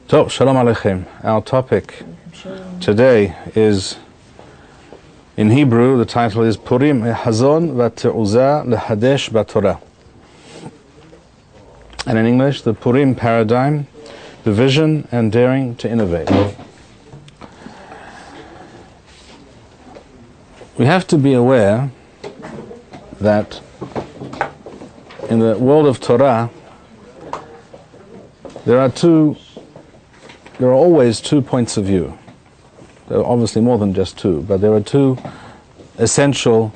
So, Shalom Aleichem. Our topic today is, in Hebrew, the title is Purim Hazon v'Te'uzah lehadesh b'Torah. And in English, the Purim paradigm, the vision and daring to innovate. We have to be aware that in the world of Torah, there are always two points of view. There are obviously more than just two, but there are two essential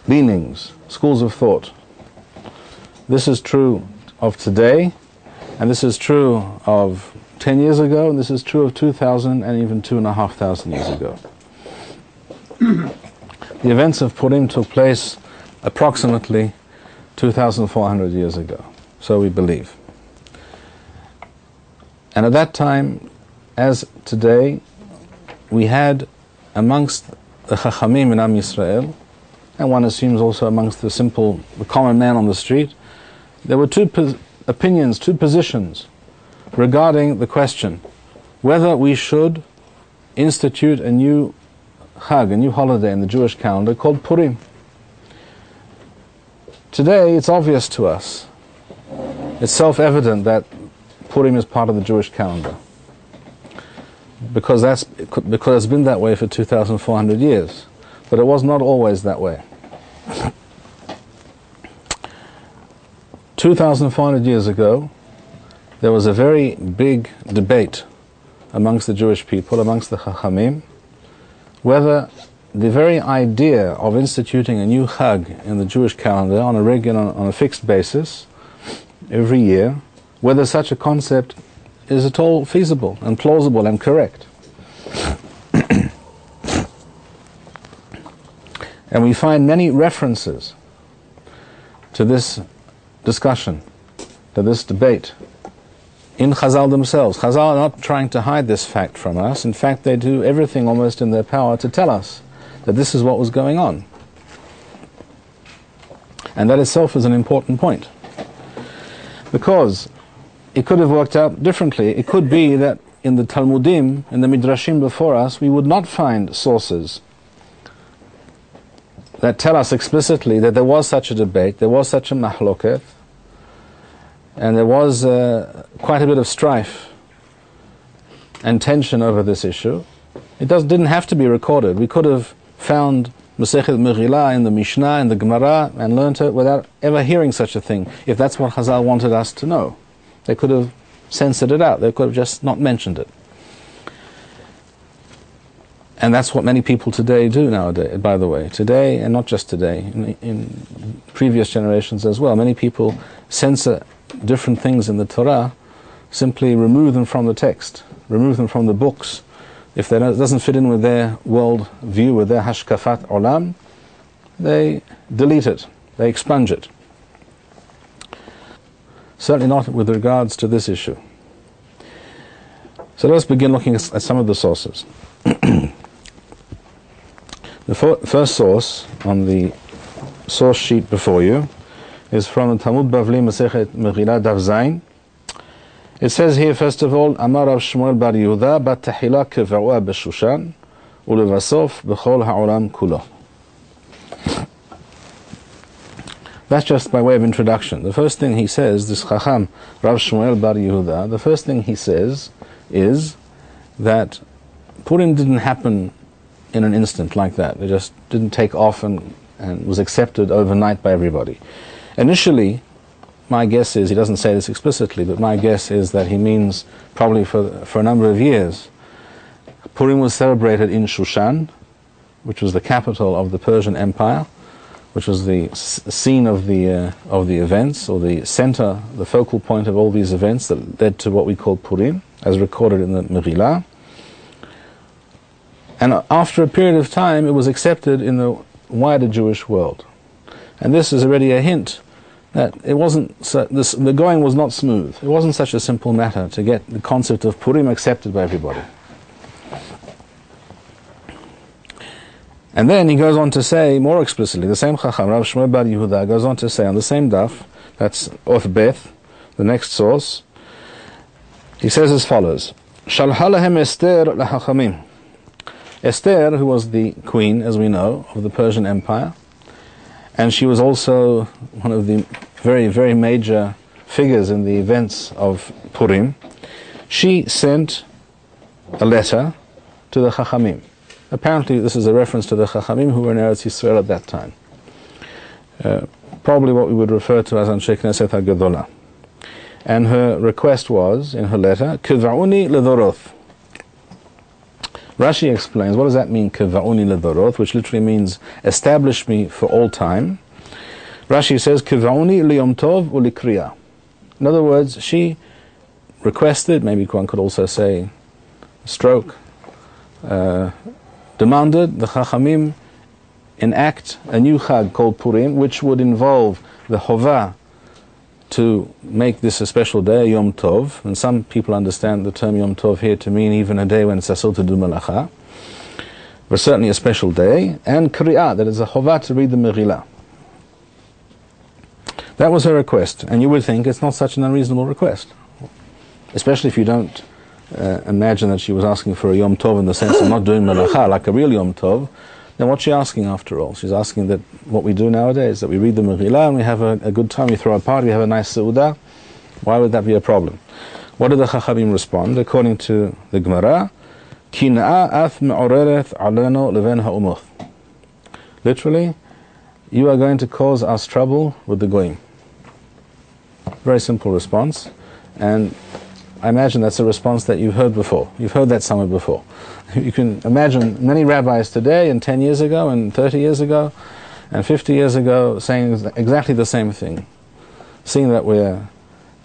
leanings, schools of thought. This is true of today, and this is true of 10 years ago, and this is true of 2,000 and even 2,500 years ago. The events of Purim took place approximately 2,400 years ago, so we believe. And at that time, as today, we had amongst the Chachamim in Am Yisrael, and one assumes also amongst the common man on the street, there were two opinions, two positions regarding the question whether we should institute a new Chag, a new holiday in the Jewish calendar called Purim. Today, it's obvious to us, it's self-evident that Purim is part of the Jewish calendar, because it's been that way for 2,400 years, but it was not always that way. 2,400 years ago, there was a very big debate amongst the Jewish people, amongst the Chachamim, whether the very idea of instituting a new Chag in the Jewish calendar on a fixed basis every year, whether such a concept is at all feasible and plausible and correct. And we find many references to this discussion, to this debate, in Chazal themselves. Chazal are not trying to hide this fact from us. In fact, they do everything almost in their power to tell us that this is what was going on. And that itself is an important point, because it could have worked out differently. It could be that in the Talmudim, in the Midrashim before us, we would not find sources that tell us explicitly that there was such a debate, there was such a mahloket, and there was quite a bit of strife and tension over this issue. It didn't have to be recorded. We could have found Masechet Megillah in the Mishnah, in the Gemara, and learnt it without ever hearing such a thing, if that's what Chazal wanted us to know. They could have censored it out. They could have just not mentioned it. And that's what many people today do nowadays, by the way. Today, and not just today, in previous generations as well. Many people censor different things in the Torah, simply remove them from the text, remove them from the books. If it doesn't fit in with their world view, with their hashkafat olam, they delete it, they expunge it. Certainly not with regards to this issue. So let's begin looking at some of the sources. The first source on the source sheet before you is from the Talmud Bavli Masechet Megillah Daf Zayin. It says here, first of all, Amar Rav Shmuel bar Yehuda bat Tehila keva'ua b'Shushan ulevasof b'chol ha'olam kulo. That's just by way of introduction. The first thing he says, this Chacham, Rav Shmuel bar Yehuda, the first thing he says is that Purim didn't happen in an instant like that. It just didn't take off and was accepted overnight by everybody. Initially, my guess is, he doesn't say this explicitly, but my guess is that he means probably for a number of years. Purim was celebrated in Shushan, which was the capital of the Persian Empire, which was the scene of the events, or the center, the focal point of all these events that led to what we call Purim, as recorded in the Megillah. And after a period of time, it was accepted in the wider Jewish world. And this is already a hint that it wasn't the going was not smooth. It wasn't such a simple matter to get the concept of Purim accepted by everybody. And then he goes on to say more explicitly, the same Chacham, Rav Shmuel bar Yehuda, goes on to say on the same daf, that's Oth Beth, the next source, He says as follows: Shalha lahem Esther lahachamim. Esther, who was the queen, as we know, of the Persian Empire, and she was also one of the very, very major figures in the events of Purim, she sent a letter to the Chachamim. Apparently this is a reference to the Chachamim who were in Eretz Yisrael at that time. Probably what we would refer to as Anshe Knesset HaGedolah. And her request was, in her letter, Kiva'uni ledoroth. Rashi explains, what does that mean, Kiva'uni ledoroth, which literally means, establish me for all time. Rashi says, Kiva'uni liyom tov ulikriya. In other words, she requested, maybe one could also say, stroke, demanded the Chachamim enact a new Chag called Purim, which would involve the Chovah to make this a special day, Yom Tov, and some people understand the term Yom Tov here to mean even a day when it's asur to do Melacha, but certainly a special day, and Kriyah, that is a Chovah to read the Megillah. That was her request, and you would think it's not such an unreasonable request, especially if you don't imagine that she was asking for a Yom Tov in the sense of not doing Melacha, like a real Yom Tov. Then what's she asking after all? She's asking that what we do nowadays, that we read the Megillah and we have a good time, we throw a party, we have a nice Seudah. Why would that be a problem? What did the Chachamim respond? According to the Gemara, Kin'a ath me'oreret aleno leven ha'umuth. Literally, you are going to cause us trouble with the Goyim. Very simple response, and I imagine that's a response that you've heard before. You've heard that somewhere before. You can imagine many rabbis today, and 10 years ago, and 30 years ago, and 50 years ago, saying exactly the same thing. Seeing that we're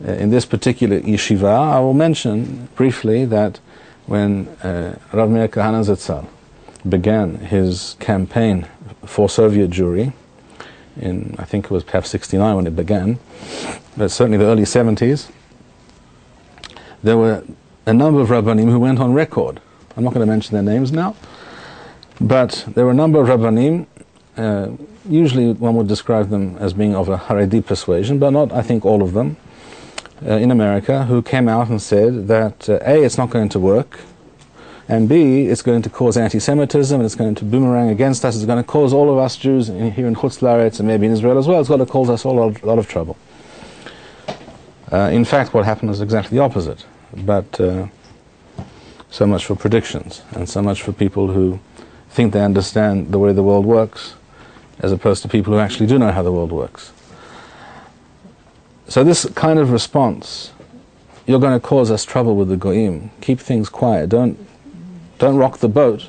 in this particular yeshiva, I will mention briefly that when Rav Meir Kahana Zatzal began his campaign for Soviet Jewry, in, I think it was perhaps 69 when it began, but certainly the early 70s, there were a number of Rabbanim who went on record. I'm not going to mention their names now, but there were a number of Rabbanim, usually one would describe them as being of a Haredi persuasion, but not, I think, all of them, in America, who came out and said that A, it's not going to work, and B, it's going to cause anti-Semitism, and it's going to boomerang against us, it's going to cause all of us Jews here in Chutz La'aretz, and maybe in Israel as well, it's going to cause us all a lot of trouble. In fact, what happened was exactly the opposite. But so much for predictions, and so much for people who think they understand the way the world works, as opposed to people who actually do know how the world works. So this kind of response, you're going to cause us trouble with the Goyim, keep things quiet, don't rock the boat,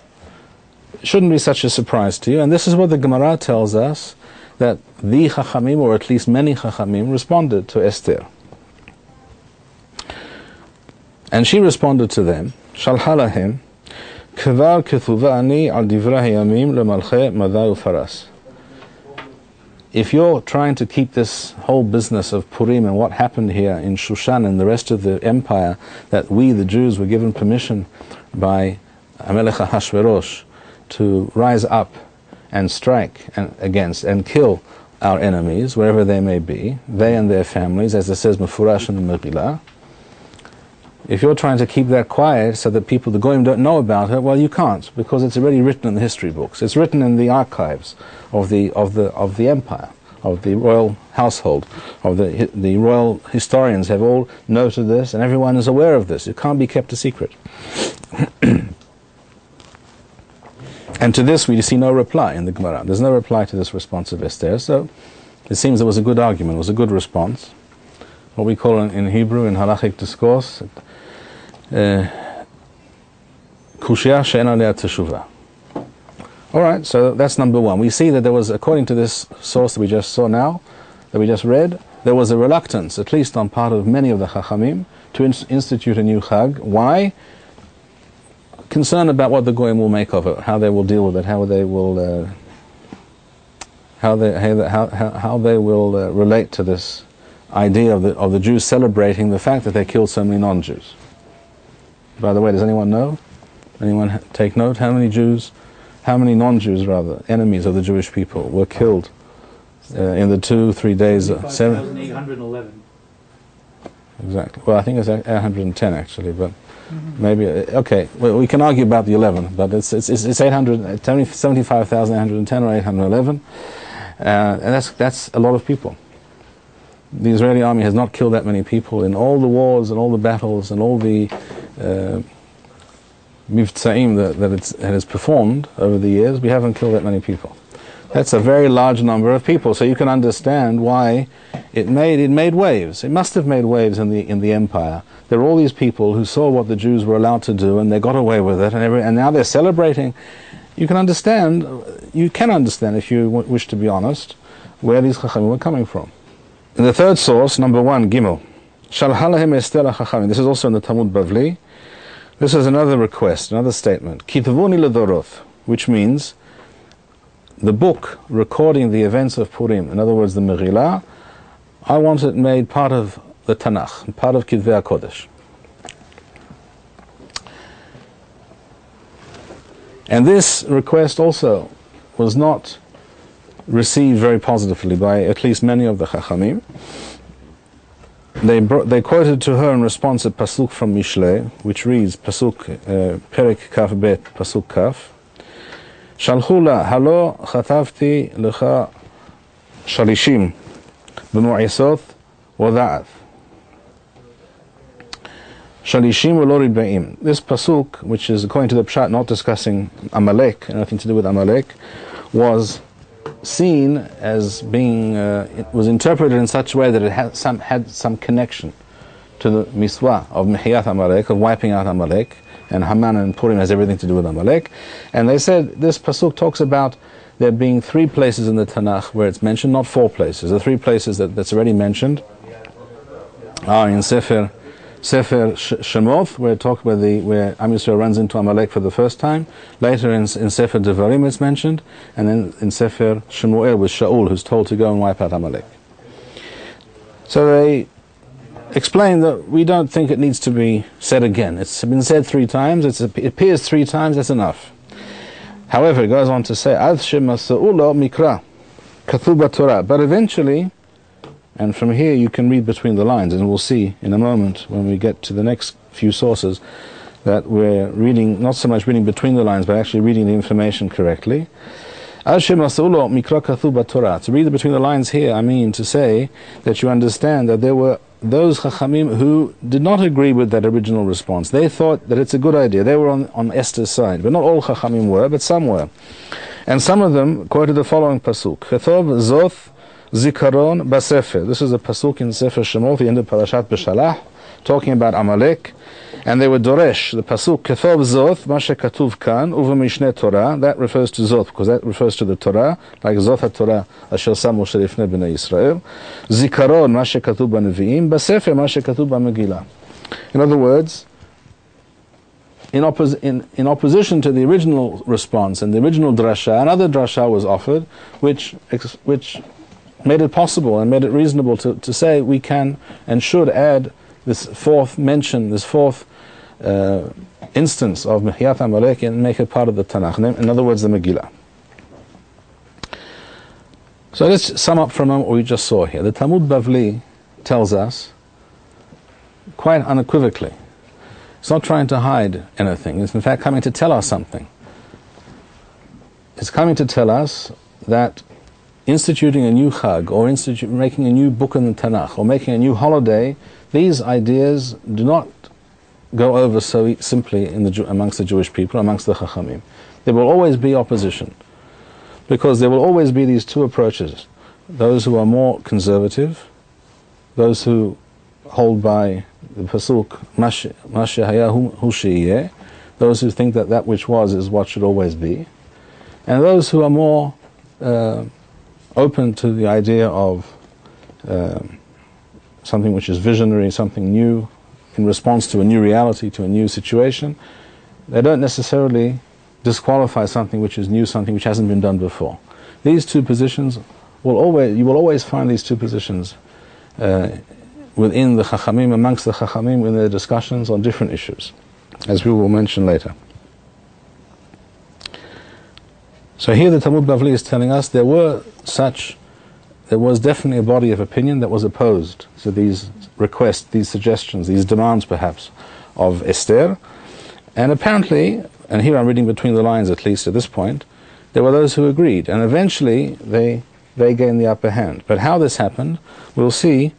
shouldn't be such a surprise to you. And this is what the Gemara tells us, that the Chachamim, or at least many Chachamim, responded to Esther. And she responded to them, Shalha lahem, Kvar kethuva ani al divrei hayamim lemalche madai ufaras. If you're trying to keep this whole business of Purim and what happened here in Shushan and the rest of the empire, that we, the Jews, were given permission by Amelech Ahashverosh to rise up and strike against and kill our enemies, wherever they may be, they and their families, as it says Mefurash in the Megillah. If you're trying to keep that quiet so that people, the Goyim, don't know about it, well, you can't, because it's already written in the history books. It's written in the archives of the empire, of the royal household, of the royal historians have all noted this, and everyone is aware of this. It can't be kept a secret. And to this we see no reply in the Gemara. There's no reply to this response of Esther, so it seems it was a good argument, it was a good response. What we call in Hebrew, in halachic discourse, kushya she'en alea teshuvah. Alright, so that's number one. We see that there was, according to this source that we just saw now, that we just read, there was a reluctance, at least on part of many of the Chachamim, to institute a new Chag. Why? Concern about what the Goyim will make of it, how they will deal with it, how they will relate to this idea of the Jews celebrating the fact that they killed so many non-Jews. By the way, does anyone know? Anyone take note? How many non-Jews rather, enemies of the Jewish people, were killed in the 2-3 days? 7,811. exactly. Well, I think it's 810 actually, but maybe, okay, well, we can argue about the 11, but it's 75,810 or 811, and that's a lot of people. The Israeli army has not killed that many people in all the wars and all the battles and all the mivtzaim that it has performed over the years. We haven't killed that many people. That's a very large number of people, so you can understand why it made waves. It must have made waves in the empire. There were all these people who saw what the Jews were allowed to do, and they got away with it, and now they're celebrating. You can understand if you wish to be honest, where these chachamim were coming from. In the third source, number 1, Gimel. Shalha lahem Esther chachamim. This is also in the Talmud Bavli. This is another request, another statement. Kitvuni ledoroth, which means the book recording the events of Purim, in other words, the Megillah, I want it made part of the Tanakh, part of Kitvei HaKodesh. And this request also was not received very positively by at least many of the Chachamim. They quoted to her in response a pasuk from Mishlei, which reads, pasuk Perek Kaf Bet, pasuk Kaf, Shalchu la halo chatavti lecha shalishim b'mu'isot wada'ath shalishim v'lo ridba'im. This pasuk, which is according to the Pshat not discussing Amalek, nothing to do with Amalek, was seen as being, it was interpreted in such a way that it had some connection to the miswa of Mihiyat Amalek, of wiping out Amalek, and Haman and Purim has everything to do with Amalek. And they said this pasuk talks about there being 3 places in the Tanakh where it's mentioned, not 4 places. The 3 places that's already mentioned are in Sefer Shemoth, where Am Yisrael runs into Amalek for the first time. Later in Sefer Devarim it's mentioned, and then in Sefer Shemuel with Shaul, who's told to go and wipe out Amalek. So they explain that we don't think it needs to be said again. It's been said 3 times, it appears 3 times, that's enough. However, it goes on to say, Ad shemasa'ulo mikra, kathu Torah. But eventually, and from here you can read between the lines, and we'll see in a moment when we get to the next few sources that we're reading, not so much reading between the lines, but actually reading the information correctly. To read between the lines here, I mean to say that you understand that there were those Chachamim who did not agree with that original response. They thought that it's a good idea. They were on Esther's side, but not all Chachamim were, but some were. And some of them quoted the following pasuk: Chetov zoth zikaron basefer. This is a pasuk in Sefer Shemot, the end of Parashat Beshalach, talking about Amalek. And they were doresh, the pasuk, Kethov Zoth, Masha Katuv Kan, Uva Mishneh Torah, that refers to Zoth, because that refers to the Torah, like Zoth HaTorah, Asher Sam Moshe Lifnei Bnei Yisrael. Zikaron, Masha Katuv B'Nevi'im, Basefer, Masha Katuv B'Megillah. In other words, in opposition to the original response and the original drasha, another drasha was offered, which made it possible and made it reasonable to say we can and should add this 4th mention, this 4th instance of Mehiyat Amalek and make it part of the Tanakh. In other words, the Megillah. So let's sum up for a moment what we just saw here. The Talmud Bavli tells us quite unequivocally. It's not trying to hide anything. It's in fact coming to tell us something. It's coming to tell us that instituting a new Chag, or making a new book in the Tanakh, or making a new holiday, these ideas do not go over so simply amongst the Jewish people, amongst the Chachamim. There will always be opposition, because there will always be these 2 approaches. Those who are more conservative, those who hold by the pasuk, Mashe haya hu she'yeh, those who think that that which was is what should always be, and those who are more open to the idea of something which is visionary, something new, in response to a new reality, to a new situation. They don't necessarily disqualify something which is new, something which hasn't been done before. These 2 positions you will always find these 2 positions within the Chachamim, amongst the Chachamim, in their discussions on different issues, as we will mention later. So here the Talmud Bavli is telling us there were such there was definitely a body of opinion that was opposed to these requests, these suggestions, these demands perhaps of Esther. And apparently, and here I'm reading between the lines at least at this point, there were those who agreed, and eventually they gained the upper hand. But how this happened, we'll see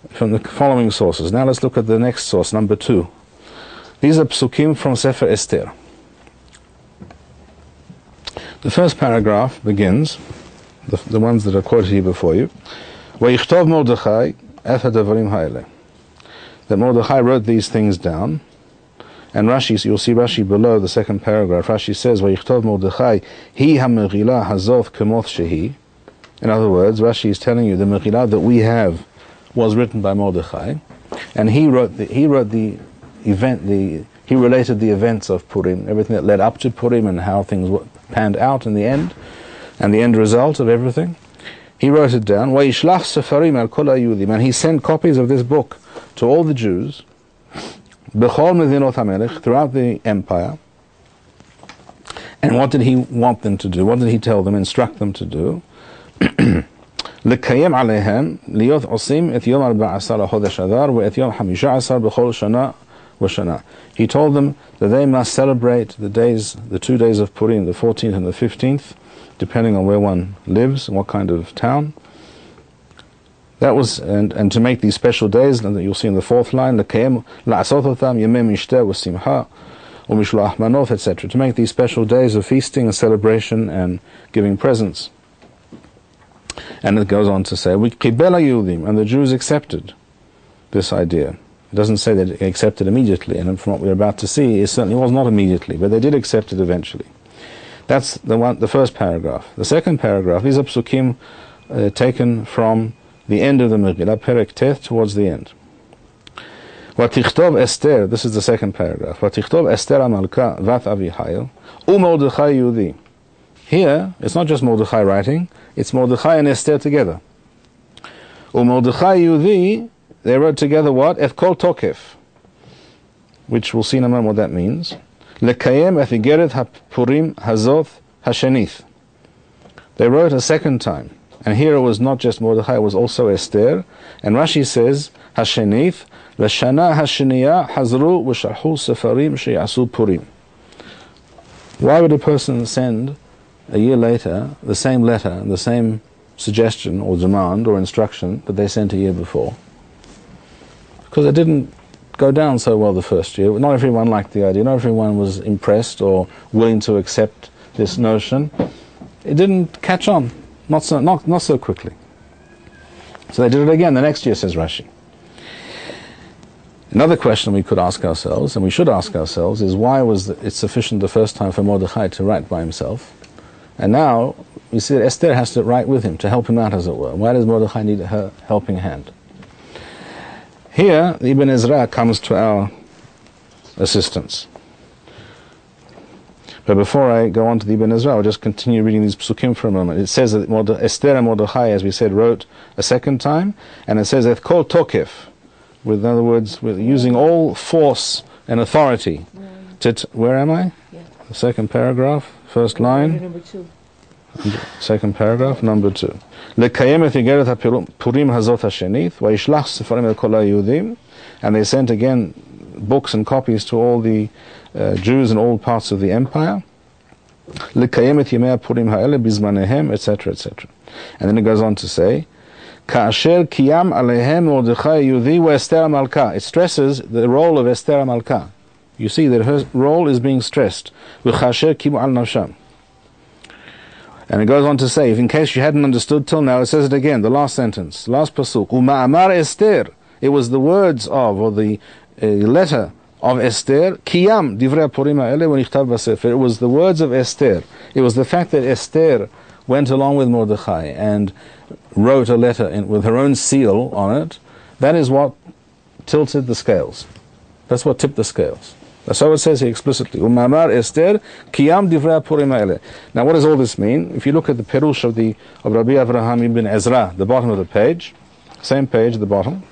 from the following sources. Now let's look at the next source, number 2. These are psukim from Sefer Esther. The first paragraph begins, the ones that are quoted here before you, وَيِخْتَوْ مَرْدَخَي أَفَ دَوَرِيمْ هَيْلَ. That Mordechai wrote these things down. And Rashi, you'll see Rashi below the second paragraph. Rashi says, "Vayichtov Mordechai, he ha-megillah hazov kemoth shehi." In other words, Rashi is telling you the megillah that we have was written by Mordechai, and he related the events of Purim, everything that led up to Purim, and how things panned out in the end, and the end result of everything. He wrote it down. Vayishlach sefarim al kol hayudim, and he sent copies of this book to all the Jews. B'chol medinot hamelech, throughout the empire. And what did he want them to do? What did he tell them, instruct them to do? L'kayem aleihem liyot osim et yom 14 chodesh adar ve et yom 15 b'chol shana v'shana. He told them that they must celebrate the 2 days of Purim, the 14th and the 15th, depending on where one lives and what kind of town. That was, and to make these special days, and you'll see in the fourth line, l'kayem la'asototam yemei mishteh v'simcha u'mishloach manot, etc. To make these special days of feasting and celebration and giving presents. And it goes on to say, "V'kibel hayudim," and the Jews accepted this idea. It doesn't say that they accepted immediately, and from what we're about to see, it certainly was not immediately, but they did accept it eventually. That's the first paragraph. The second paragraph, these are psukim taken from the end of the Megillah, Perek Teth, towards the end. Vatichtov Esther, this is the second paragraph. Vatichtov Esther Amalka Vat Avihail Mordechai Yehudi. Here, it's not just Mordechai writing, it's Mordechai and Esther together. Mordechai Yehudi, they wrote together what? Et Kol Tokef, which we'll see in a moment what that means. Lekayem et Igeret HaPurim Hazoth Hashenith. They wrote a second time. And here it was not just Mordechai, it was also Esther. And Rashi says, Hashenith, L'shana Hasheniyah Hazru V'sharhu Sefarim Sheyasu Purim. Why would a person send a year later the same letter, the same suggestion or demand or instruction that they sent a year before? Because it didn't go down so well the first year. Not everyone liked the idea, not everyone was impressed or willing to accept this notion. It didn't catch on. Not so quickly. So they did it again the next year, says Rashi. Another question we could ask ourselves, and we should ask ourselves, is why was it sufficient the first time for Mordechai to write by himself? And now, we see that Esther has to write with him, to help him out, as it were. Why does Mordechai need her helping hand? Here, Ibn Ezra comes to our assistance. But before I go on to the Ibn Ezra, I'll just continue reading these psukim for a moment. It says that Esther and Mordechai, as we said, wrote a second time, and it says Et Kol Tokef, in other words, with using all force and authority. Where am I? Yeah. The second paragraph, first line. Number 2. Second paragraph, number 2. Lekayem et Igeret HaPurim Hazot Hashenith, Vayishlach Sefarim El Kol HaYudim, and they sent again books and copies to all the Jews in all parts of the empire. L'kayem et yemei Purim ha'ele bizmanehem, etc., etc. And then it goes on to say, Ka'asher kiyam aleihem Mordechai Yehudi wa Esther Malka. It stresses the role of Esther Malka. You see that her role is being stressed. V'chasher kimu al nafsham. And it goes on to say, if in case you hadn't understood till now, it says it again, the last sentence, last pasuk. U'ma'amar Esther. It was the words of, or the letter of Esther, Kiyam divrei Purim ha'ele v'nichtav b'sefer. It was the words of Esther. It was the fact that Esther went along with Mordechai and wrote a letter with her own seal on it. That is what tilted the scales. That's what tipped the scales. That's how it says here explicitly. Umamar Esther Kiyam divrei Purim ha'ele. Now, what does all this mean? If you look at the Perush of Rabbi Avraham ibn Ezra, the bottom of the page, same page at the bottom.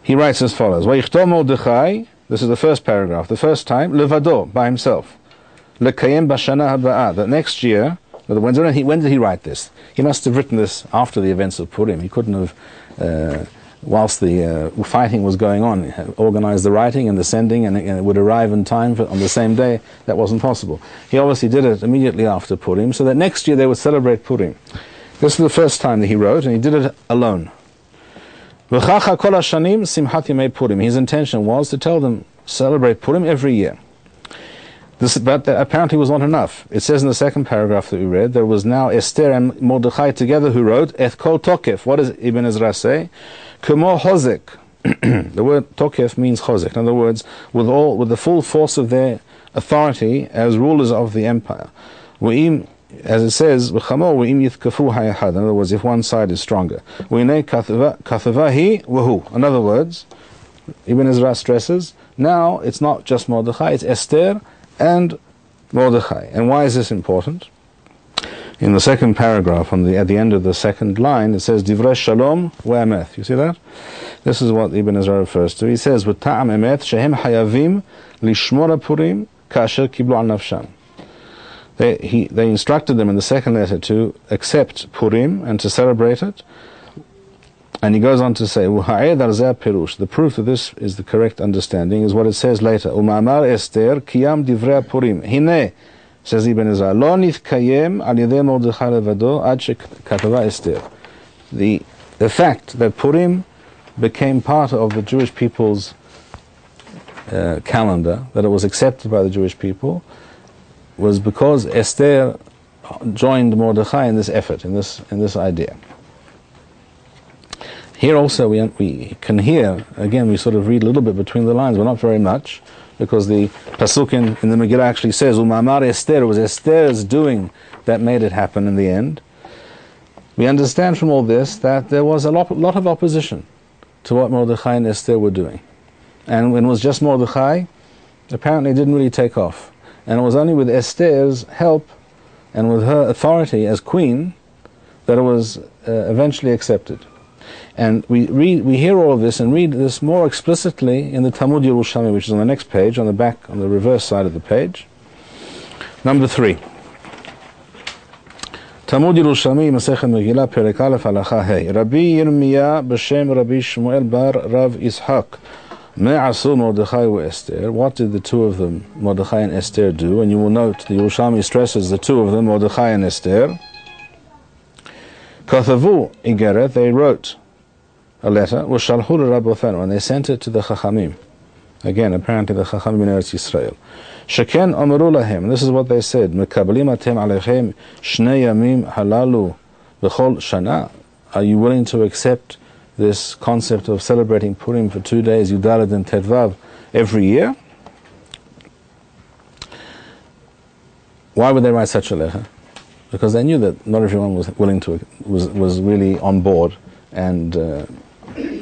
He writes as follows: Vayichtov Mordechai, this is the first paragraph, the first time, levado, by himself, lekayem b'shana haba'ah, that next year, But when did he write this? He must have written this after the events of Purim. He couldn't have, whilst the fighting was going on, organized the writing and the sending, and it would arrive in time on the same day. That wasn't possible. He obviously did it immediately after Purim, so that next year they would celebrate Purim. This was the first time that he wrote, and he did it alone. His intention was to tell them, celebrate Purim every year. But that apparently was not enough. It says in the second paragraph that we read, there was now Esther and Mordechai together who wrote, Et kol tokef. What does Ibn Ezra say? Kumo hozek. The word tokef means chozek. In other words, with the full force of their authority as rulers of the empire. As it says, in other words, if one side is stronger. In other words, Ibn Ezra stresses, now it's not just Mordechai, it's Esther and Mordechai. And why is this important? In the second paragraph, at the end of the second line, it says, Divrei Shalom ve'emet. You see that? This is what Ibn Ezra refers to. He says, V'ta'am emet shehem hayavim lishmor Purim kasher kiblu al nafsham. They instructed them in the second letter to accept Purim and to celebrate it. And he goes on to say, the proof of this is the correct understanding is what it says later. Umamar Esther kiyam divrei Purim. Hine, says Ibn Ezra, lo nitkayem al yedei Mordechai levado ad shekatava Esther. The fact that Purim became part of the Jewish people's calendar, that it was accepted by the Jewish people, was because Esther joined Mordechai in this effort, in this idea. Here also we can hear, again we sort of read a little bit between the lines, but not very much, because the Pasuk in the Megillah actually says, Umamar Esther, it was Esther's doing that made it happen in the end. We understand from all this that there was a lot of opposition to what Mordechai and Esther were doing. And when it was just Mordechai, apparently it didn't really take off. And it was only with Esther's help and with her authority as queen that it was eventually accepted. And we hear all of this and read this more explicitly in the Talmud Yerushalmi, which is on the next page, on the reverse side of the page. Number 3. Talmud Yerushalmi, Masechet Megillah, Perek Aleph, Halacha Hey. Rabbi Yirmiyah b'Shem Rabbi Shmuel bar Rav Yitzhak. Me'asu Mordechai wa Esther. What did the two of them, Mordechai and Esther, do? And you will note the Yerushalmi stresses the two of them, Mordechai and Esther. Kathavu igeret, they wrote a letter, V'shalhu l'Rabothanu, and they sent it to the Chachamim. Again, apparently the Chachamim in Eretz Yisrael. Sheken amaru lahem, and this is what they said, Mekablim atem alechem shnei yamim halalu v'chol shana. Are you willing to accept this concept of celebrating Purim for 2 days, Yudalad and Tedvav, every year? Why would they write such a letter? Because they knew that not everyone was willing to was really on board and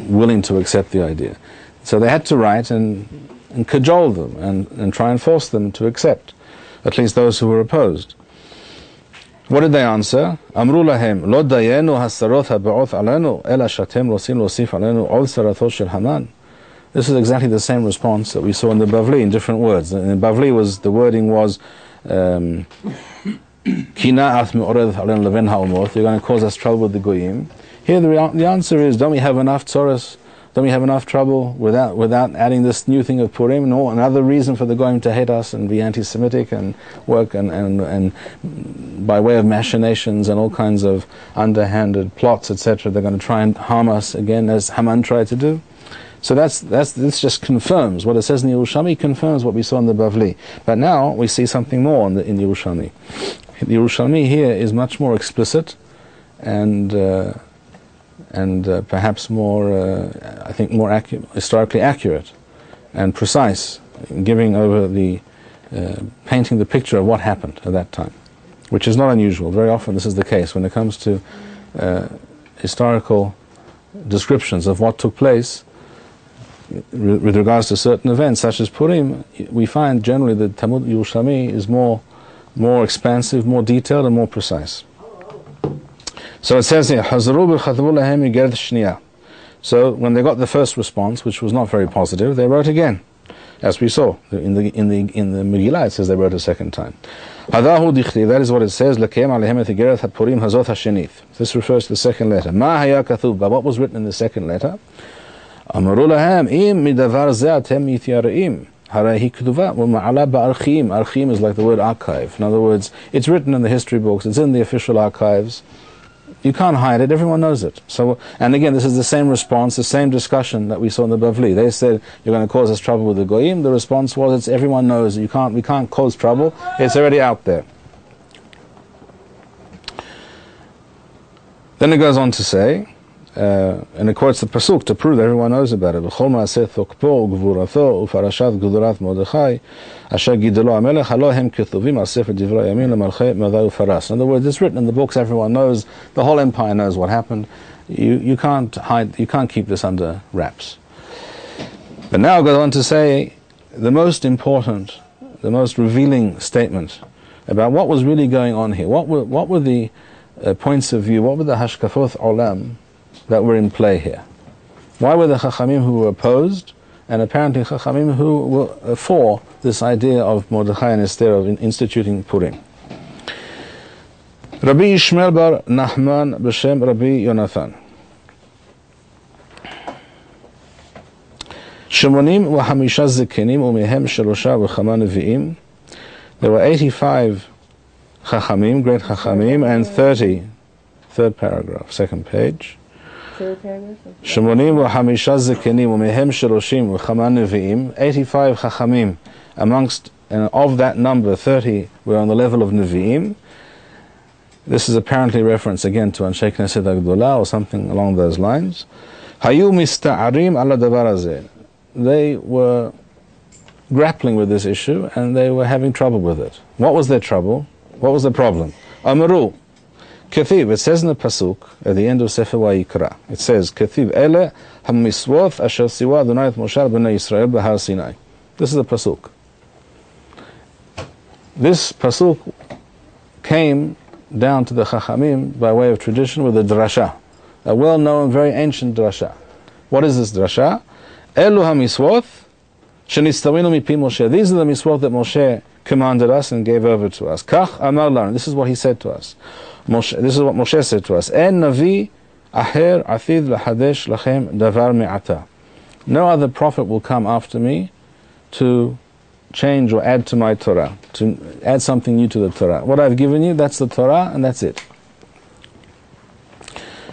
willing to accept the idea. So they had to write and cajole them and try and force them to accept, at least those who were opposed. What did they answer? Amru lahem lo dayenu hasaroth haba'oth alenu ela shatem losin losif alenu ol sarathot shel Haman. This is exactly the same response that we saw in the Bavli in different words. In the Bavli the wording was Kina ath me'ored alenu leven ha'umoth. You're going to cause us trouble with the goyim. Here the answer is, don't we have enough tzoros? Don't we have enough trouble without adding this new thing of Purim? No, another reason for the goyim to hate us and be anti-Semitic and work and by way of machinations and all kinds of underhanded plots, etc. They're going to try and harm us again, as Haman tried to do. So this just confirms what it says in the Yerushalmi, confirms what we saw in the Bavli. But now we see something more in the Yerushalmi. The Yerushalmi here is much more explicit and perhaps more, I think, more historically accurate and precise, giving over painting the picture of what happened at that time, which is not unusual. Very often this is the case when it comes to historical descriptions of what took place with regards to certain events, such as Purim. We find generally that Talmud Yerushalmi is more expansive, more detailed, and more precise. So it says here, so when they got the first response, which was not very positive, they wrote again. as we saw in the Megillah. It says they wrote a second time. That is what it says. This refers to the second letter. But what was written in the second letter? Archim is like the word archive. In other words, it's written in the history books, it's in the official archives. You can't hide it, everyone knows it. So, and again, this is the same response, the same discussion that we saw in the Bavli. They said, you're going to cause us trouble with the Goyim. The response was, it's everyone knows, we can't cause trouble, it's already out there. Then it goes on to say, and it quotes the pasuk to prove that everyone knows about it. In other words, it's written in the books, everyone knows, the whole empire knows what happened. You can't hide, you can't keep this under wraps. But now it goes on to say the most important, the most revealing statement about what was really going on here. What were the points of view, what were the hashkafoth olam that were in play here? Why were the Chachamim who were opposed, and apparently Chachamim who were for this idea of Mordechai and Esther of instituting Purim? Rabbi Ishmael bar Nachman b'shem Rabbi Yonathan. Shemonim v'hamisha zekenim umehem shelosha v'chama nevi'im. There were 85 Chachamim, great Chachamim, and 30, third paragraph, second page. Shemonim v'hamisha zekenim umehem sheloshim v'chama nevi'im. 85 Chachamim, amongst, and of that number, 30 were on the level of Nevi'im. This is apparently reference again to Anshe Knesset Agdolah or something along those lines. Hayu mista'arim ala davar hazeh. They were grappling with this issue and they were having trouble with it. What was their trouble? What was the problem? Amaru. Kathib, it says in the pasuk at the end of Sefer Vayikra, it says, Kathib ele hamiswoth asher siwa Adonai et Moshe b'nei Yisrael b'har Sinai. This is the pasuk. This pasuk came down to the Chachamim by way of tradition with a drasha, a well-known, very ancient drasha. What is this drasha? Elu hamiswoth shenistavinu mipi Moshe. These are the miswoth that Moshe commanded us and gave over to us. Kach amar lanu. This is what he said to us. This is what Moshe said to us. En navi aher atid lahadesh lachem davar me'ata. No other prophet will come after me to change or add to my Torah, to add something new to the Torah. What I've given you, that's the Torah, and that's it.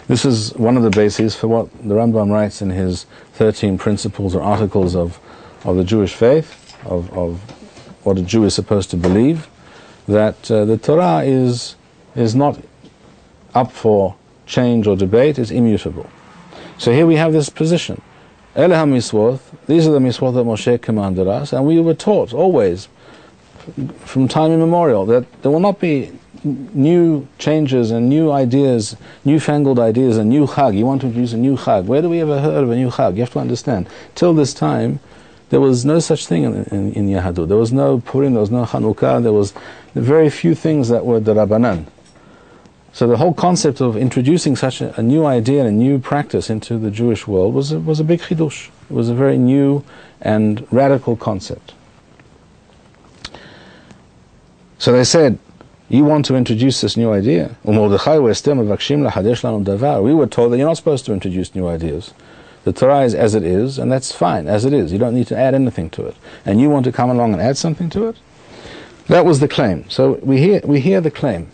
This is one of the bases for what the Rambam writes in his 13 principles or articles of the Jewish faith, of what a Jew is supposed to believe, that the Torah is not up for change or debate, it's immutable. So here we have this position. Ele ha-miswoth, these are the miswoth that Moshe commanded us, and we were taught always, from time immemorial, that there will not be new changes and new ideas, newfangled ideas, a new chag. You want to introduce a new chag. Where do we ever heard of a new chag? You have to understand. Till this time, there was no such thing in Yahadut. There was no Purim, there was no Chanukah, there was very few things that were Darabanan. So the whole concept of introducing such a new idea and a new practice into the Jewish world was a big chidush. It was a very new and radical concept. So they said, you want to introduce this new idea? We were told that you're not supposed to introduce new ideas. The Torah is as it is, and that's fine, as it is. You don't need to add anything to it. And you want to come along and add something to it? That was the claim. So we hear the claim.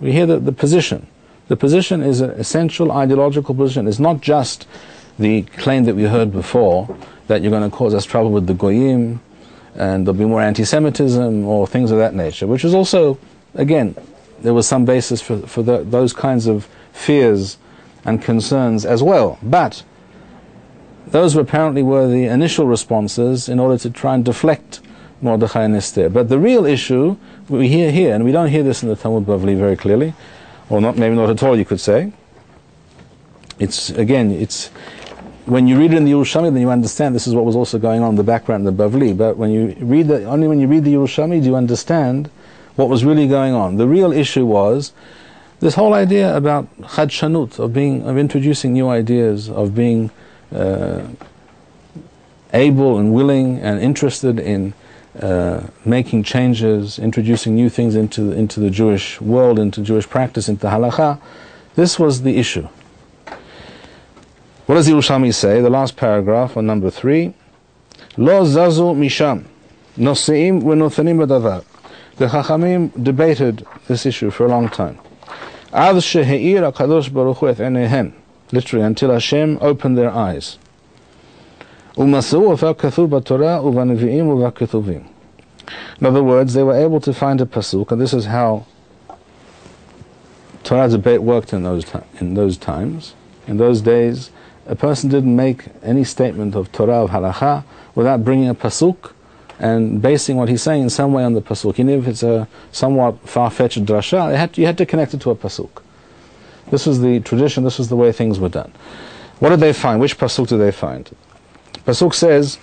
We hear the position. The position is an essential ideological position. It's not just the claim that we heard before, that you're going to cause us trouble with the Goyim, and there'll be more anti-Semitism, or things of that nature, which is also, again, there was some basis for those kinds of fears and concerns as well. But those apparently were the initial responses in order to try and deflect Mordechai and Esther. But the real issue we hear here, and we don't hear this in the Talmud Bavli very clearly, or not, maybe not at all, you could say. It's when you read it in the Yerushalmi, then you understand this is what was also going on in the background in the Bavli. But only when you read the Yerushalmi do you understand what was really going on. The real issue was this whole idea about chadshanut, of introducing new ideas, of being able and willing and interested in making changes, introducing new things into the Jewish world, into Jewish practice, into halakha. This was the issue. What does the Yerushalmi say? The last paragraph on number 3. Lo zazu misham, noseim v'nothanim b'davar. The Chachamim debated this issue for a long time. Ad shehe'ir HaKadosh Baruch Hu et einehem, literally, until Hashem opened their eyes. U'masau v'kathuv b'Torah u'v'nevi'im u'v'ketuvim. In other words, they were able to find a pasuk, and this is how Torah debate worked in those times. In those days, a person didn't make any statement of Torah, of halakha, without bringing a pasuk and basing what he's saying in some way on the pasuk. Even if it's a somewhat far-fetched drasha, you had to connect it to a pasuk. This was the tradition, this was the way things were done. What did they find? Which pasuk did they find? Pasuk says,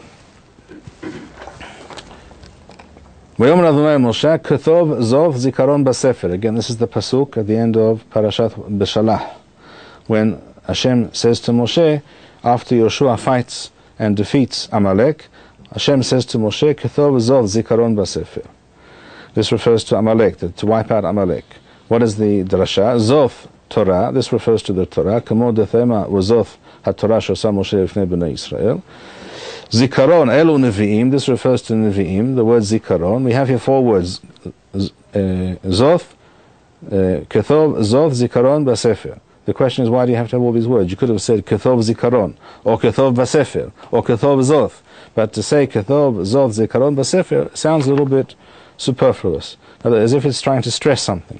V'yomer Adonai Moshe, Ketov Zov Zikaron Basefer. Again, this is the pasuk at the end of Parashat Beshalach, when Hashem says to Moshe, after Yoshua fights and defeats Amalek, Hashem says to Moshe, Ketov Zov Zikaron Basefer. This refers to Amalek, to wipe out Amalek. What is the drasha? Zov, Torah. This refers to the Torah. Kamo dethema Zov HaTorah Shosa Moshe Lifnei Bnei Israel. Zikaron, Elu Nevi'im. This refers to Nevi'im, the word Zikaron. We have here 4 words. Zov, Ketov Zov Zikaron Basefer. The question is, why do you have to have all these words? You could have said Kethov Zikaron, or Kethov Basefer, or Kethov Zoth. But to say Kethov Zoth Zikaron Basefer sounds a little bit superfluous, as if it's trying to stress something.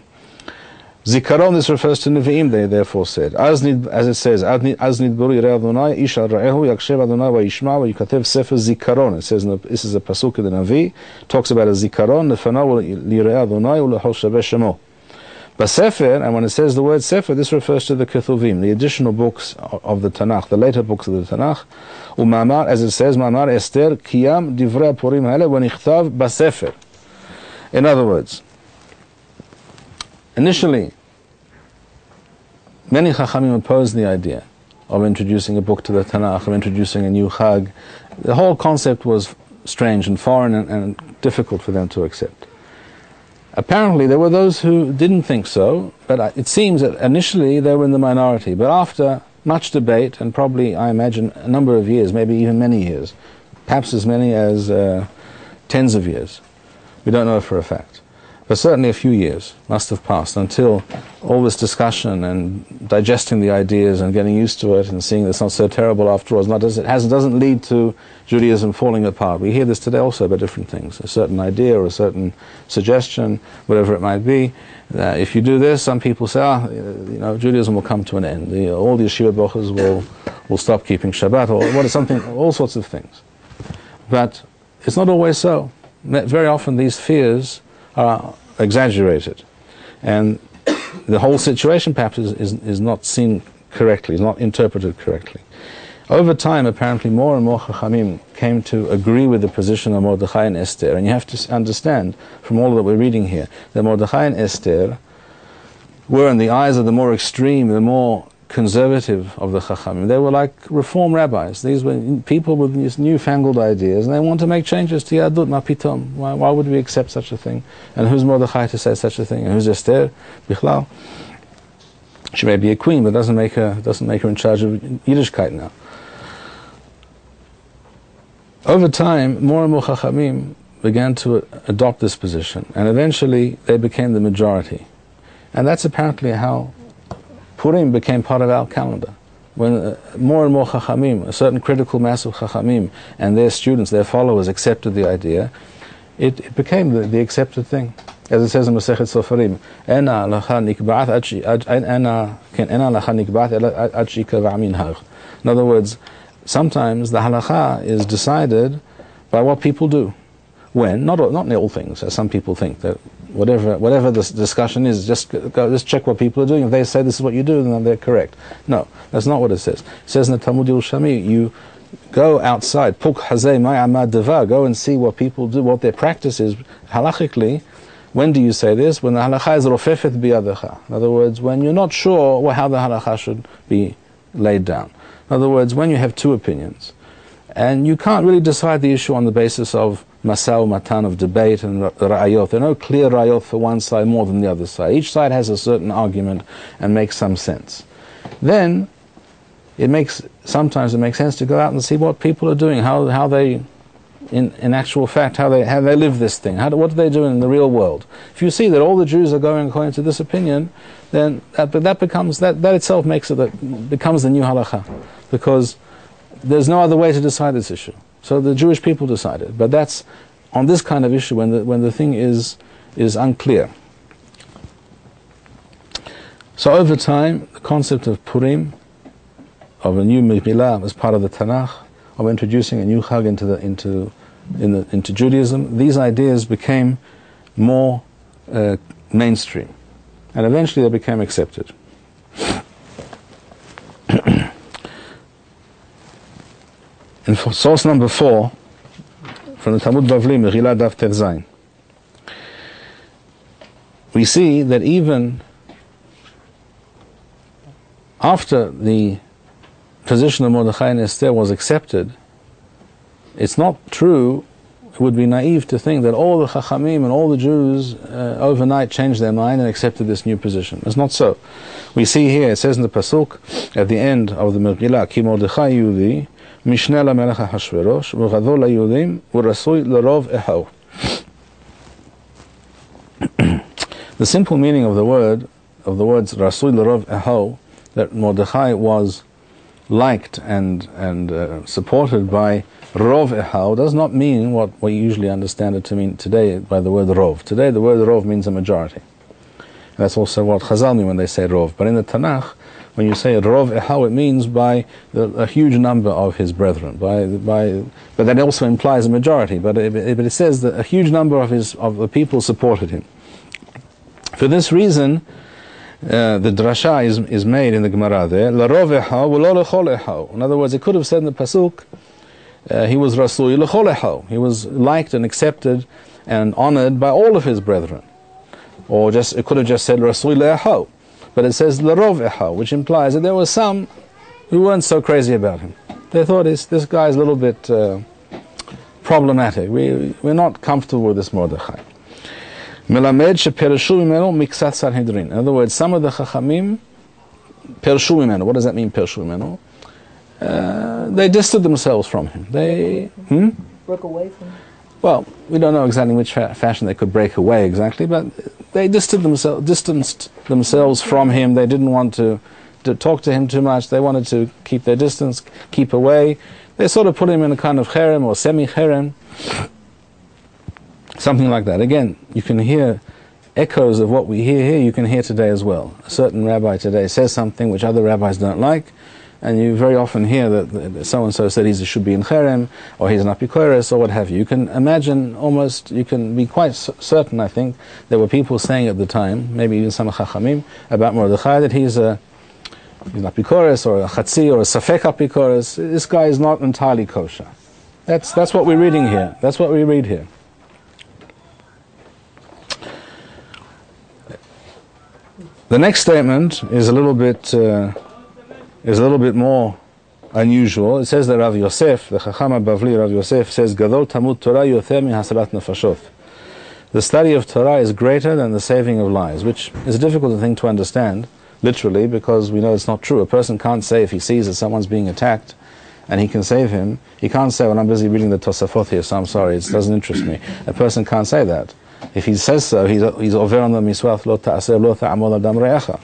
Zikaron, this refers to Nevi'im, they therefore said. As it says, Az nidburu yirei Adonai, ish al ra'ehu, yakshev Adonai va'yishma, v'yikatev sefer Zikaron. It says, this is a pasuk in the Navi, talks about a Zikaron, lefanav yirei Adonai, u'lechol shaveh shemo. Basefer, and when it says the word Sefer, this refers to the Ketuvim, the additional books of the Tanakh, the later books of the Tanakh. Umamar, as it says, Mamar Esther, Kiyam Divrei Purim Hale, V'nichtav Basefer. In other words, initially, many Chachamim opposed the idea of introducing a book to the Tanakh, of introducing a new Chag. The whole concept was strange and foreign and difficult for them to accept. Apparently, there were those who didn't think so, but it seems that initially they were in the minority. But after much debate, and probably, I imagine, a number of years, maybe even many years, perhaps as many as tens of years, we don't know for a fact, but certainly a few years must have passed until all this discussion and digesting the ideas and getting used to it and seeing that it's not so terrible after all, doesn't lead to Judaism falling apart. We hear this today also about different things, a certain idea or a certain suggestion, whatever it might be. If you do this, some people say, Judaism will come to an end. All the yeshiva bochas will stop keeping Shabbat, or all sorts of things. But it's not always so. Very often these fears are exaggerated, and the whole situation perhaps is not seen correctly, is not interpreted correctly. Over time, apparently, more and more Chachamim came to agree with the position of Mordechai and Esther, and you have to understand from all that we're reading here that Mordechai and Esther were, in the eyes of the more extreme, the more conservative of the Chachamim, they were like reform rabbis. These were people with these newfangled ideas, and they want to make changes to Yadut, ma pitom. Why would we accept such a thing? And who's Mordechai to say such a thing? And who's Esther? Bichlal. She may be a queen, but doesn't make her in charge of Yiddishkeit now. Over time, more and more Chachamim began to adopt this position, and eventually they became the majority. And that's apparently how Purim became part of our calendar. When more and more Chachamim, a certain critical mass of Chachamim and their students, their followers, accepted the idea, it became the accepted thing. As it says in Masechet Sofarim, Ena lacha nikba'ath ad shika v'amin har. In other words, sometimes the halacha is decided by what people do. When, not in all things, as some people think, that whatever the discussion is, just check what people are doing. If they say this is what you do, then they're correct. No, that's not what it says. It says in the Talmud Yerushalmi, you go outside, puk hazeh ma'amad deva, go and see what people do, what their practice is halachically. When do you say this? When the halacha is rofefet biyadecha. In other words, when you're not sure how the halacha should be laid down. In other words, when you have two opinions, And you can't really decide the issue on the basis of masau matan, of debate and ra'ayot. There are no clear ra'ayot for one side more than the other side. Each side has a certain argument and makes some sense. Then sometimes it makes sense to go out and see what people are doing, how they, in actual fact, how they live this thing. What do they do in the real world? If you see that all the Jews are going according to this opinion, then that itself becomes the new halakha, because there's no other way to decide this issue. So the Jewish people decided, but that's on this kind of issue when the thing is unclear. So over time, the concept of Purim, of a new Milah as part of the Tanakh, of introducing a new Chag into Judaism, these ideas became more mainstream, and eventually they became accepted. In source number 4, from the Talmud Bavli, Megillah Daf Tet Zayin, we see that even after the position of Mordechai and Esther was accepted, it's not true, it would be naive to think that all the Chachamim and all the Jews overnight changed their mind and accepted this new position. It's not so. We see here, it says in the Pasuk, at the end of the Megillah, Ki Mordechai Yehudi, Mishneh LaMelech Ahashverosh, V'chadol LaYehudim, V'rasui L'rov Ehau. The simple meaning of the words Rasui L'rov Ehau, that Mordechai was liked and supported by Rov Ehau, does not mean what we usually understand it to mean today by the word Rov. Today the word Rov means a majority. And that's also what Chazal mean when they say Rov. But in the Tanakh, when you say Rov Ehau, it means by a huge number of his brethren. But that also implies a majority. But it says that a huge number of the people supported him. For this reason, the drasha is made in the Gemara there. L'rov Ehau v'lo l'chol Ehau. In other words, it could have said in the pasuk, he was Rasui l'chol Ehau. He was liked and accepted and honored by all of his brethren. Or it could have just said Rasui l'Ehau. But it says L'rov Ehau, which implies that there were some who weren't so crazy about him. They thought this guy's a little bit problematic. We're not comfortable with this Mordechai. Melamed shepershu mimeno miksat Sanhedrin. In other words, some of the Chachamim pershu mimeno. What does that mean, pershu mimeno? They distanced themselves from him. They broke away from him. Well, we don't know exactly in which fashion they could break away exactly, but they distanced themselves from him. They didn't want to talk to him too much. They wanted to keep their distance, keep away. They sort of put him in a kind of cherem or semi-cherem, something like that. Again, you can hear echoes of what we hear here, you can hear today as well. A certain rabbi today says something which other rabbis don't like, and you very often hear that so-and-so said he should be in cherem, or he's an apikoros, or what have you. You can imagine you can be quite certain, I think, there were people saying at the time, maybe even some chachamim, about Mordechai, that he's an apikoros, or a chatzi, or a safek apikoros. This guy is not entirely kosher. That's what we're reading here. That's what we read here. The next statement is a little bit more unusual. It says that Rav Yosef, the Chacham Bavli Rav Yosef, says, Gadol Tamud Torah yoter mi hasalat nefashot. The study of Torah is greater than the saving of lives, which is a difficult thing to understand, literally, because we know it's not true. A person can't say, if he sees that someone's being attacked, and he can save him, he can't say, well, I'm busy reading the Tosafot here, so I'm sorry, it doesn't interest me. A person can't say that. If he says so, he's over on the miswaf lo ta'aseh lo ta'amol adam re'acha.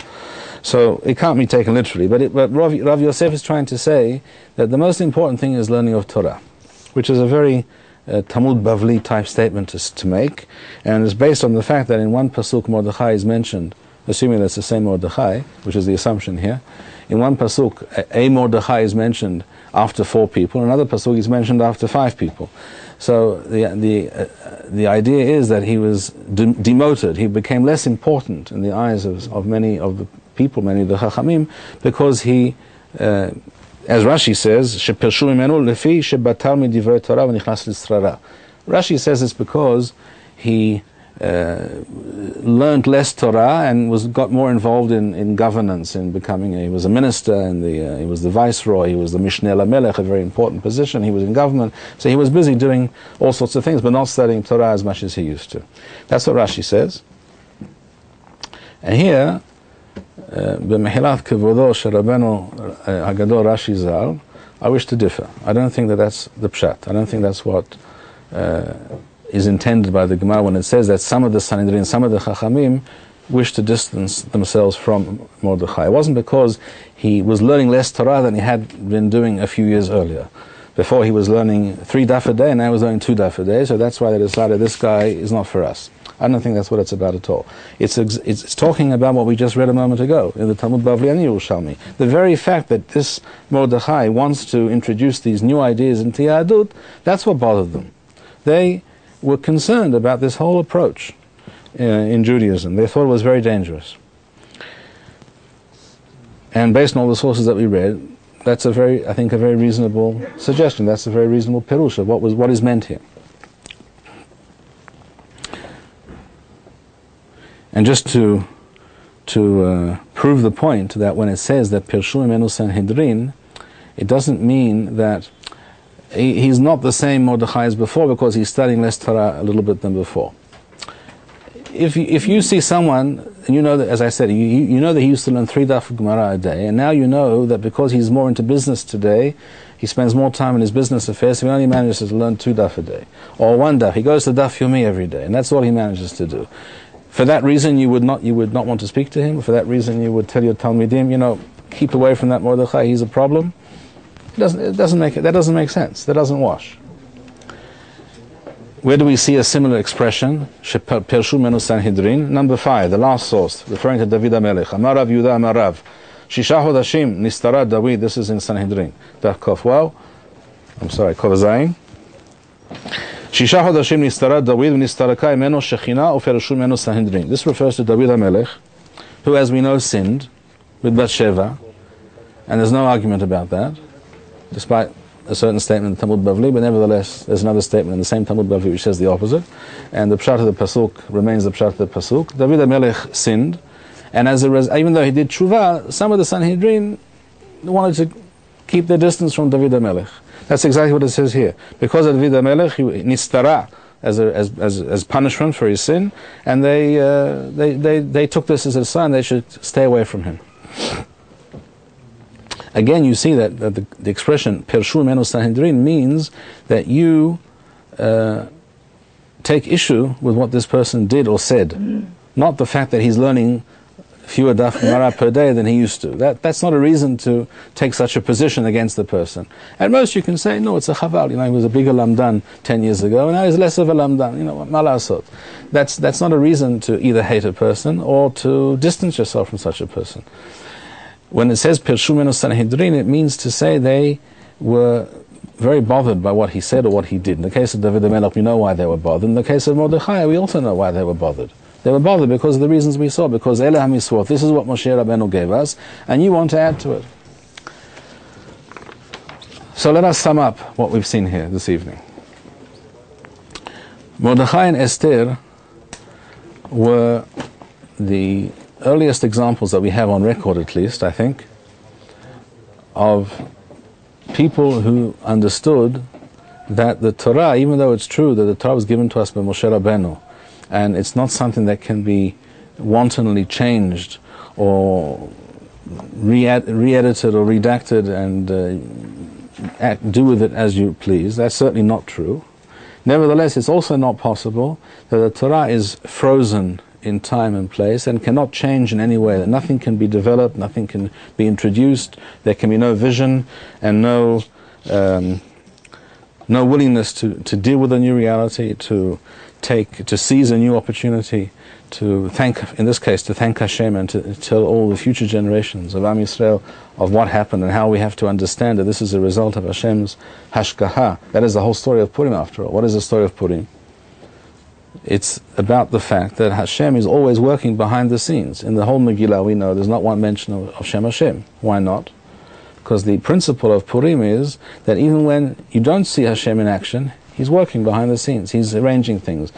So it can't be taken literally. But Rav Yosef is trying to say that the most important thing is learning of Torah, which is a very Talmud Bavli type statement to make, and it's based on the fact that in one pasuk Mordechai is mentioned, assuming that's the same Mordechai, which is the assumption here. In one pasuk, a Mordechai is mentioned after 4 people, another pasuk is mentioned after 5 people. So the idea is that he was demoted. He became less important in the eyes of many of the people, many of the Chachamim, because he, as Rashi says, shepershu mimenu lefi shebatar midivrei Torah v'nichnas l'srara. Rashi says it's because he learned less Torah and got more involved in governance, in becoming. He was a minister, and he was the viceroy. He was the Mishneh LaMelech, a very important position. He was in government, so he was busy doing all sorts of things, but not studying Torah as much as he used to. That's what Rashi says. And here, b'mehilat kevodo shel Rabbeinu Hagadol Rashi Zal, I wish to differ. I don't think that that's the pshat. I don't think that's what is intended by the Gemara when it says that some of the Sanhedrin, some of the Chachamim wish to distance themselves from Mordechai. It wasn't because he was learning less Torah than he had been doing a few years earlier. Before he was learning 3 daf a day, and now he was learning 2 daf a day, so that's why they decided this guy is not for us. I don't think that's what it's about at all. It's talking about what we just read a moment ago in the Talmud Bavli and Yerushalmi. The very fact that this Mordechai wants to introduce these new ideas into Yahadut, that's what bothered them. They were concerned about this whole approach in Judaism. They thought it was very dangerous. And based on all the sources that we read, that's I think a very reasonable suggestion. That's a very reasonable pirush of what is meant here. And just to prove the point that when it says that Pirshu Imenu Sanhedrin, it doesn't mean that he's not the same Mordechai as before because he's studying less Torah a little bit than before. If you see someone, and you know that, as I said, you know that he used to learn 3 daf of Gemara a day, and now you know that because he's more into business today, he spends more time in his business affairs, so he only manages to learn 2 daf a day. Or 1 daf. He goes to Daf Yomi every day, and that's all he manages to do. For that reason, you would not want to speak to him. For that reason, you would tell your Talmidim, keep away from that Mordechai, he's a problem. That doesn't make sense. That doesn't wash. Where do we see a similar expression? Pirshu Menu Sanhedrin. Number 5, the last source, referring to David HaMelech. Amarav Yudah Amarav. Shisha Hodashim Nistara David. This is in Sanhedrin. Kof Kov Zayin. Shisha Hodashim Nistara David Nistaraka Imenu Shechina Ufershu Menu Sanhedrin. This refers to David HaMelech, who, as we know, sinned with Bathsheba, and there's no argument about that, despite a certain statement in the Talmud Bavli, but nevertheless there's another statement in the same Talmud Bavli which says the opposite, and the pshat of the pasuk remains the pshat of the pasuk. David HaMelech sinned, and even though he did tshuva, some of the Sanhedrin wanted to keep their distance from David HaMelech. That's exactly what it says here. Because of David HaMelech, he nistara as punishment for his sin, and they took this as a sign they should stay away from him. Again, you see that the expression Pirshu Imenu Sanhedrin means that you take issue with what this person did or said, not the fact that he's learning fewer daf Gemara per day than he used to. That's not a reason to take such a position against the person. At most you can say, no, it's a chaval. He was a bigger lamdan 10 years ago, and now he's less of a lamdan. Malasot. That's not a reason to either hate a person or to distance yourself from such a person. When it says Pirshu Menu Sanhedrin, it means to say they were very bothered by what he said or what he did. In the case of David HaMelech, we know why they were bothered. In the case of Mordechai, we also know why they were bothered. They were bothered because of the reasons we saw, because Ele HaMisvot, this is what Moshe Rabbeinu gave us, and you want to add to it. So let us sum up what we've seen here this evening. Mordechai and Esther were the earliest examples that we have on record, at least, I think, of people who understood that the Torah, even though it's true that the Torah was given to us by Moshe Rabbeinu, and it's not something that can be wantonly changed or re-edited or redacted and do with it as you please. That's certainly not true. Nevertheless, it's also not possible that the Torah is frozen in time and place and cannot change in any way, that nothing can be developed, nothing can be introduced, there can be no vision and no willingness to deal with a new reality, to seize a new opportunity, in this case, to thank Hashem and to tell all the future generations of Am Yisrael of what happened and how we have to understand that this is a result of Hashem's hashgaha. That is the whole story of Purim, after all. What is the story of Purim? It's about the fact that Hashem is always working behind the scenes. In the whole Megillah, we know there's not one mention of Shem Hashem. Why not? Because the principle of Purim is that even when you don't see Hashem in action, He's working behind the scenes. He's arranging things.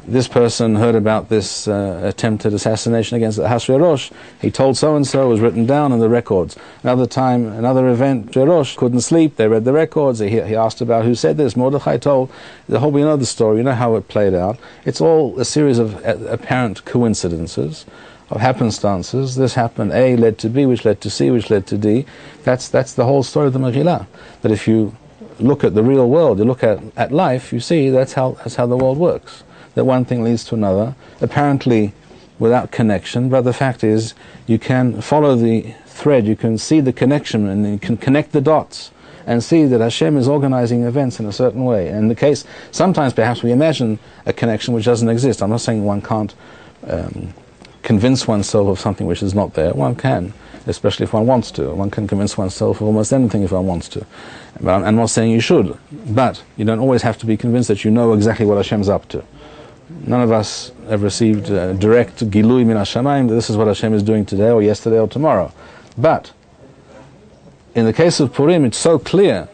this person heard about this attempted assassination against Ahasuerus. He told so-and-so, it was written down in the records. Another time, another event, Ahasuerus couldn't sleep, they read the records, he asked about who said this, Mordechai told. We know the story, you know how it played out. It's all a series of apparent coincidences, of happenstances. This happened, A led to B, which led to C, which led to D. That's the whole story of the Megillah. That if you look at the real world, you look at life, you see that's how the world works. That one thing leads to another, apparently without connection, but the fact is you can follow the thread, you can see the connection, and you can connect the dots and see that Hashem is organizing events in a certain way. And in the case, sometimes perhaps we imagine a connection which doesn't exist. I'm not saying one can't convince oneself of something which is not there. One can, especially if one wants to. One can convince oneself of almost anything if one wants to. But I'm not saying you should. But you don't always have to be convinced that you know exactly what Hashem's up to. None of us have received direct gilui min hashamayim that this is what Hashem is doing today or yesterday or tomorrow. But in the case of Purim, it's so clear.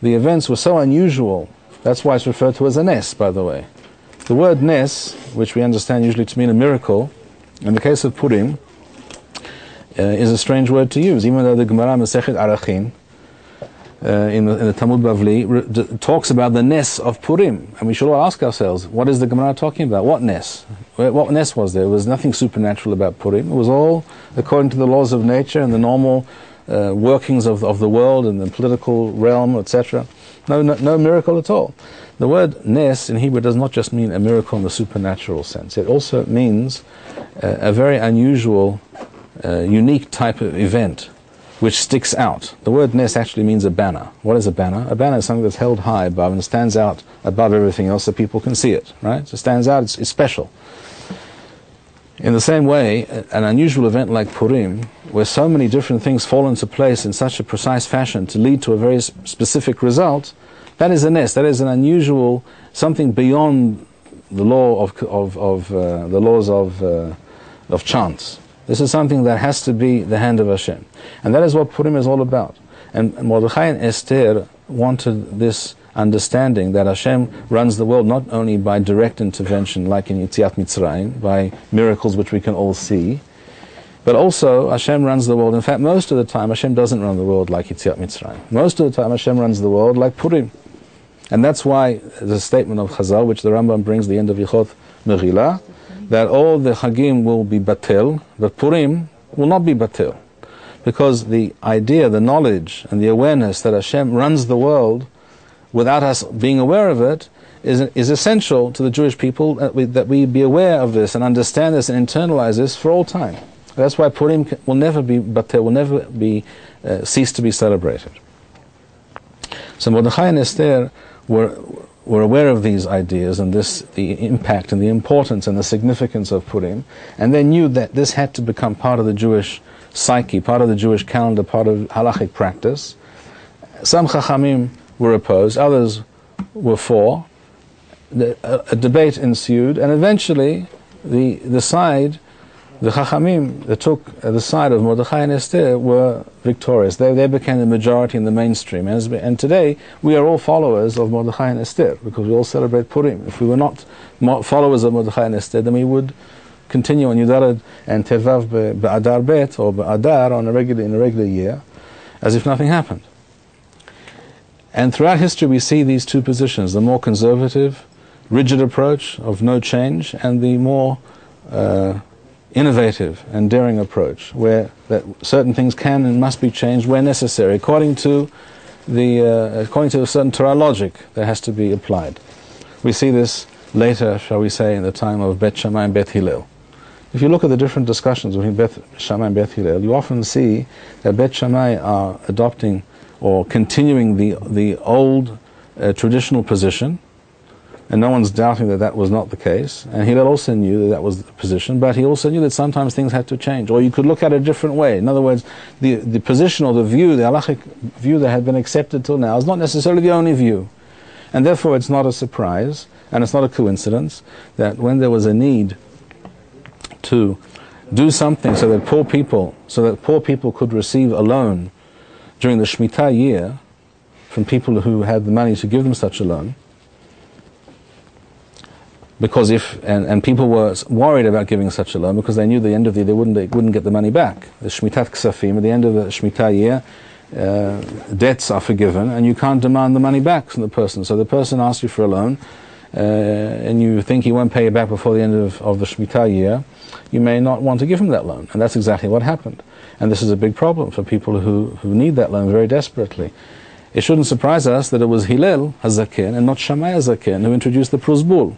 The events were so unusual. That's why it's referred to as a nes, by the way. The word nes, which we understand usually to mean a miracle, in the case of Purim, is a strange word to use, even though the Gemara Masechet Arachin in the Talmud Bavli talks about the nes of Purim, and we should all ask ourselves, what is the Gemara talking about? What nes? What nes was there? There was nothing supernatural about Purim. It was all according to the laws of nature and the normal workings of the world and the political realm, etc. No miracle at all. The word nes in Hebrew does not just mean a miracle in the supernatural sense. It also means a very unusual, unique type of event which sticks out. The word nes actually means a banner. What is a banner? A banner is something that's held high above and stands out above everything else so people can see it, right? So it stands out, it's special. In the same way, an unusual event like Purim, where so many different things fall into place in such a precise fashion to lead to a very specific result, that is a nes, that is an unusual, something beyond the law of the laws of chance. This is something that has to be the hand of Hashem. And that is what Purim is all about. And Mordechai and Esther wanted this understanding that Hashem runs the world not only by direct intervention, like in Yetziat Mitzrayim, by miracles which we can all see, but also Hashem runs the world. In fact, most of the time Hashem doesn't run the world like Yetziat Mitzrayim. Most of the time Hashem runs the world like Purim. And that's why the statement of Chazal, which the Rambam brings the end of Yichot Megillah, that all the Chagim will be batil, but Purim will not be batil. Because the idea, the knowledge, and the awareness that Hashem runs the world without us being aware of it is essential to the Jewish people, that we be aware of this and understand this and internalize this for all time. That's why Purim will never be batil, will never be cease to be celebrated. So Mordechai and Esther were aware of these ideas and the impact and the importance and the significance of Purim, and they knew that this had to become part of the Jewish psyche, part of the Jewish calendar, part of halachic practice. Some Chachamim were opposed, others were for. A debate ensued, and eventually the Chachamim that took the side of Mordechai and Esther were victorious. They became the majority in the mainstream. And today, we are all followers of Mordechai and Esther, because we all celebrate Purim. If we were not followers of Mordechai and Esther, then we would continue on Yudarad and Tevav be'Adar Bet, or be'Adar in a regular year, as if nothing happened. And throughout history, we see these two positions, the more conservative, rigid approach of no change, and the more innovative and daring approach, where that certain things can and must be changed where necessary, according to a certain Torah logic that has to be applied. We see this later, shall we say, in the time of Bet Shammai and Bet Hillel. If you look at the different discussions between Bet Shammai and Bet Hillel, you often see that Bet Shammai are adopting or continuing the old traditional position, and no one's doubting that that was not the case. And Hillel also knew that that was the position, but he also knew that sometimes things had to change. Or you could look at it a different way. In other words, the position or the view, the halachic view that had been accepted till now is not necessarily the only view. And therefore it's not a surprise, and it's not a coincidence, that when there was a need to do something so that poor people could receive a loan during the Shemitah year from people who had the money to give them such a loan, because and people were worried about giving such a loan because they knew at the end of the year they wouldn't get the money back. The Shmitat Ksafim, at the end of the Shemitah year, debts are forgiven and you can't demand the money back from the person. So the person asks you for a loan and you think he won't pay you back before the end of the Shemitah year, you may not want to give him that loan. And that's exactly what happened. And this is a big problem for people who need that loan very desperately. It shouldn't surprise us that it was Hillel HaZaken and not Shammai HaZaken who introduced the Pruzbul.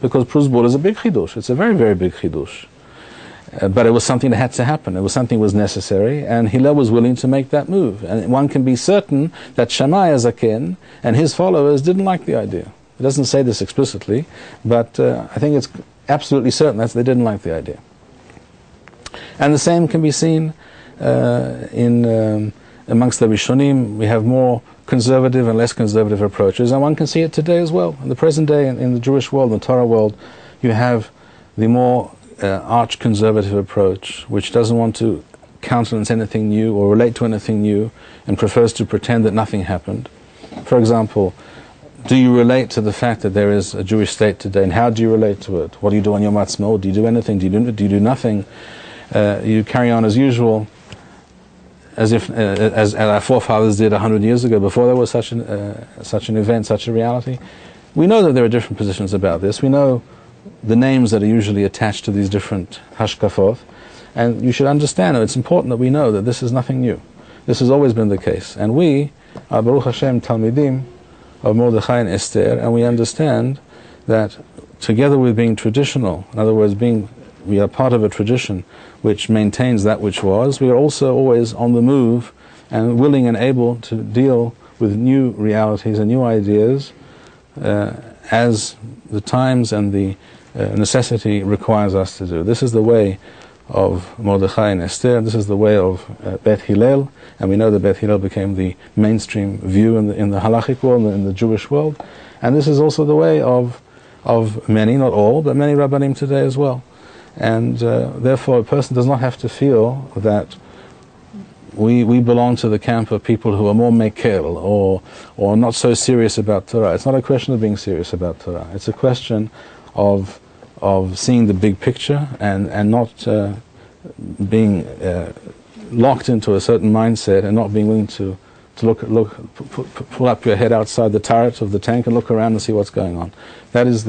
Because Pruzbul is a big chidush. It's a very, very big chidush. But it was something that had to happen. It was something that was necessary, and Hillel was willing to make that move. And one can be certain that Shammai HaZaken and his followers didn't like the idea. It doesn't say this explicitly, but I think it's absolutely certain that they didn't like the idea. And the same can be seen amongst the Rishonim. We have more conservative and less conservative approaches, and one can see it today as well. In the present day, in the Jewish world, the Torah world, you have the more arch-conservative approach, which doesn't want to countenance anything new or relate to anything new, and prefers to pretend that nothing happened. For example, do you relate to the fact that there is a Jewish state today, and how do you relate to it? What do you do on Yom Ha'atzmaut? Do you do anything? Do you do nothing? You carry on as usual, as if as our forefathers did 100 years ago, before there was such an event, such a reality. We know that there are different positions about this. We know the names that are usually attached to these different hashkafot, and you should understand, and it's important that we know that this is nothing new. This has always been the case, and we are Baruch Hashem Talmidim of Mordechai and Esther, and we understand that together with being traditional, in other words, we are part of a tradition which maintains that which was, we are also always on the move and willing and able to deal with new realities and new ideas as the times and the necessity requires us to do. This is the way of Mordechai and Esther, this is the way of Beth Hillel, and we know that Beth Hillel became the mainstream view in the halachic world, in the Jewish world, and this is also the way of many, not all, but many Rabbanim today as well. And therefore a person does not have to feel that we belong to the camp of people who are more mekel or not so serious about Torah. It's not a question of being serious about Torah. It's a question of seeing the big picture and not being locked into a certain mindset and not being willing to pull up your head outside the turret of the tank and look around and see what's going on. That is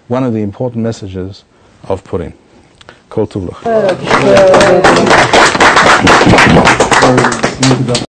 one of the important messages of Purim. Kol Tov Lach.